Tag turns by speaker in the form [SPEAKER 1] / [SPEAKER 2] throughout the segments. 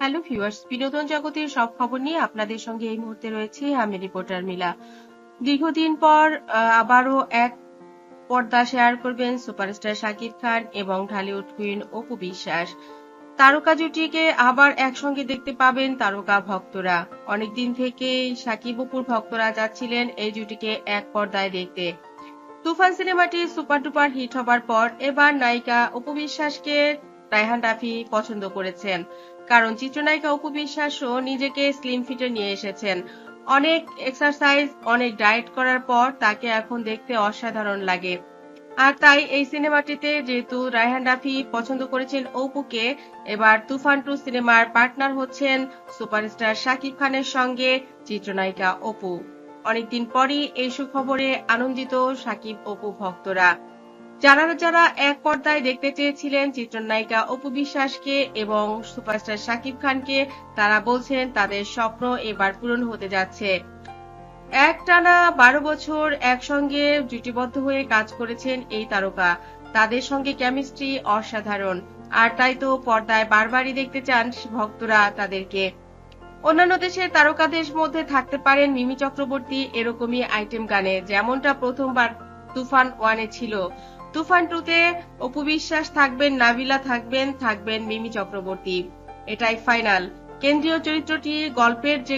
[SPEAKER 1] Hello viewers, বিনোদন জগতের সব খবর নিয়ে আপনাদের সঙ্গে এই মুহূর্তে রয়েছি আমি রিপোর্টার মিলা। দীর্ঘদিন পর আবারও এক পর্দা শেয়ার করবেন সুপারস্টার শাকিব খান এবং ঢালিউড কুইন অপু বিশ্বাস। তারকা জুটিকে আবার একসঙ্গে দেখতে পাবেন তারকা ভক্তরা। অনেকদিন থেকে শাকিব অপুর ভক্তরা যাচ্ছিলেন এই জুটিকে এক পর্দায় দেখতে। তুফান সিনেমাটি সুপার ডুপার হিট হবার পর এবার নায়িকা অপু বিশ্বাসকে রায়হান রাফি পছন্দ করেছেন, কারণ চিত্রনায়িকা অপু বিশ্বাসও নিজেকে স্লিম ফিটে নিয়ে এসেছেন। অনেক এক্সারসাইজ, অনেক ডায়েট করার পর তাকে এখন দেখতে অসাধারণ লাগে। আর তাই এই সিনেমাটিতে যেহেতু রায়হান রাফি পছন্দ করেছেন অপুকে, এবার তুফান 2 সিনেমার পার্টনার হচ্ছেন সুপারস্টার শাকিব খানের সঙ্গে চিত্রনায়িকা অপু। অনেকদিন পরই এই সুখবরে আনন্দিত শাকিব অপু ভক্তরা। যারা এক পর্দায় দেখতে চেয়েছিলেন চিত্রনায়িকা অপু বিশ্বাসকে এবং সুপারস্টার শাকিব খানকে, তারা বলছেন তাদের স্বপ্ন এবার পূরণ হতে যাচ্ছে। একটানা 12 বছর একসঙ্গে জুটিবদ্ধ হয়ে কাজ করেছেন এই তারকা। তাদের সঙ্গে কেমিস্ট্রি অসাধারণ, আর তাই তো পর্দায় বারবারই দেখতে চান ভক্তরা তাদেরকে। অন্যান্য দেশের তারকাদের মধ্যে থাকতে পারেন মিমি চক্রবর্তী এরকমই আইটেম গানে, যেমনটা প্রথমবার তুফান 1-এ ছিল। তুফান 2-তে অপু বিশ্বাস থাকবেন, নাবিলা থাকবেন মিমি চক্রবর্তী। এটাই ফাইনাল। কেন্দ্রীয় চরিত্রটি, গল্পের যে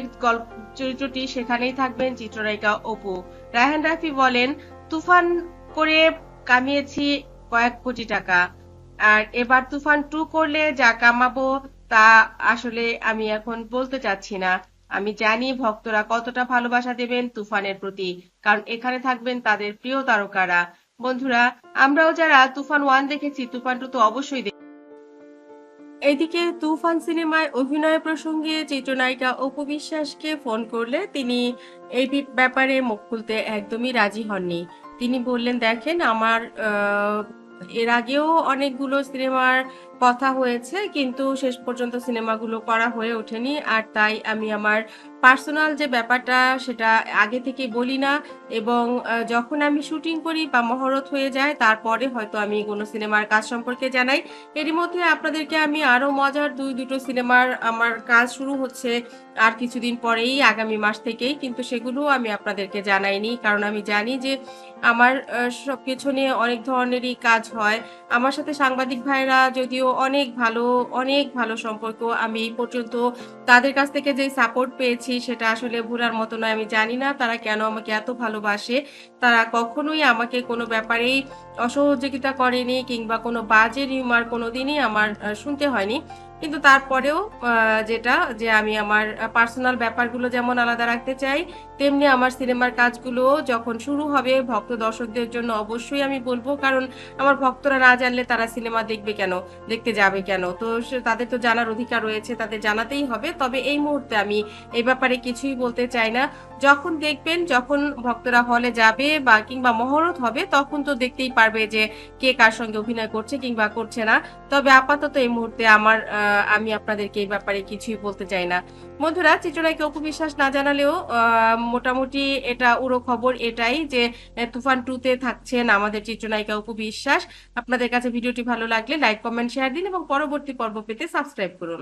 [SPEAKER 1] চরিত্রটি, সেখানেই থাকবেন চিত্রনায়িকা অপু। রায়হান রাফি বলেন, তুফান করে কামিয়েছি কয়েক কোটি টাকা, আর এবার তুফান 2 করলে যা কামাবো তা আসলে আমি এখন বলতে চাচ্ছি না। আমি জানি ভক্তরা কতটা ভালোবাসা দেবেন তুফানের প্রতি, কারণ এখানে থাকবেন তাদের প্রিয় তারকারা। বন্ধুরা, আমরাও যারা তুফান 1 দেখেছি, তুফান 2 তো অবশ্যই দেখি। এইদিকে তুফান সিনেমায় অভিনয় প্রসঙ্গে চিত্রনায়িকা অপু বিশ্বাসকে ফোন করলে তিনি এই ব্যাপারে মুখ খুলতে একদমই রাজি হননি। তিনি বললেন, দেখেন, আমার এর আগেও অনেকগুলো সিনেমার কথা হয়েছে, কিন্তু শেষ পর্যন্ত সিনেমাগুলো করা হয়ে ওঠেনি। আর তাই আমি আমার পার্সোনাল যে ব্যাপারটা সেটা আগে থেকে বলি না, এবং যখন আমি শুটিং করি বা মহরত হয়ে যায় তারপরে হয়তো আমি কোনো সিনেমার কাজ সম্পর্কে জানাই। এরই মধ্যে আপনাদেরকে আমি আরো মজার দুটো সিনেমার আমার কাজ শুরু হচ্ছে আর কিছুদিন পরেই, আগামী মাস থেকেই, কিন্তু সেগুলো আমি আপনাদেরকে জানাইনি, কারণ আমি জানি যে আমার সব পেছনে অনেক ধরনেরই কাজ হয়। আমার সাথে সাংবাদিক ভাইরা যদিও অনেক ভালো সম্পর্ক, আমি এই পর্যন্ত তাদের কাছ থেকে যে সাপোর্ট পেয়েছি সেটা আসলে ভুলার মতো নয়। আমি জানি না তারা কেন আমাকে এত ভালোবাসে। তারা কখনোই আমাকে কোনো ব্যাপারেই অসহযোগিতা করেনি, কিংবা কোনো বাজে রিউমার কোনোদিনই আমার শুনতে হয়নি। কিন্তু তারপরেও যেটা যে আমি আমার পার্সোনাল ব্যাপারগুলো যেমন আলাদা রাখতে চাই, তেমনি আমার সিনেমার কাজগুলো যখন শুরু হবে ভক্ত দর্শকদের জন্য অবশ্যই আমি বলবো, কারণ আমার ভক্তরা না জানলে তারা সিনেমা দেখতে যাবে কেন? তো তাদের তো জানার অধিকার রয়েছে, তাদের জানাতেই হবে। তবে এই মুহূর্তে আমি এই ব্যাপারে কিছুই বলতে চাই না। যখন দেখবেন, যখন ভক্তরা হলে যাবে বা কিংবা মহরত হবে, তখন তো দেখতেই পারবে যে কে কার সঙ্গে অভিনয় করছে কিংবা করছে না। তবে আপাতত এই মুহূর্তে আমি আপনাদেরকে এই ব্যাপারে কিছুই বলতে চাই না। বন্ধুরা, চিত্রনায়িকা অপু বিশ্বাস না জানালেও মোটামুটি এটা উড়ো খবর এটাই যে তুফান 2-তে থাকছেন আমাদের চিত্রনায়িকা অপু বিশ্বাস। আপনাদের কাছে ভিডিওটি ভালো লাগলে লাইক, কমেন্ট, শেয়ার দিন এবং পরবর্তী পর্ব পেতে সাবস্ক্রাইব করুন।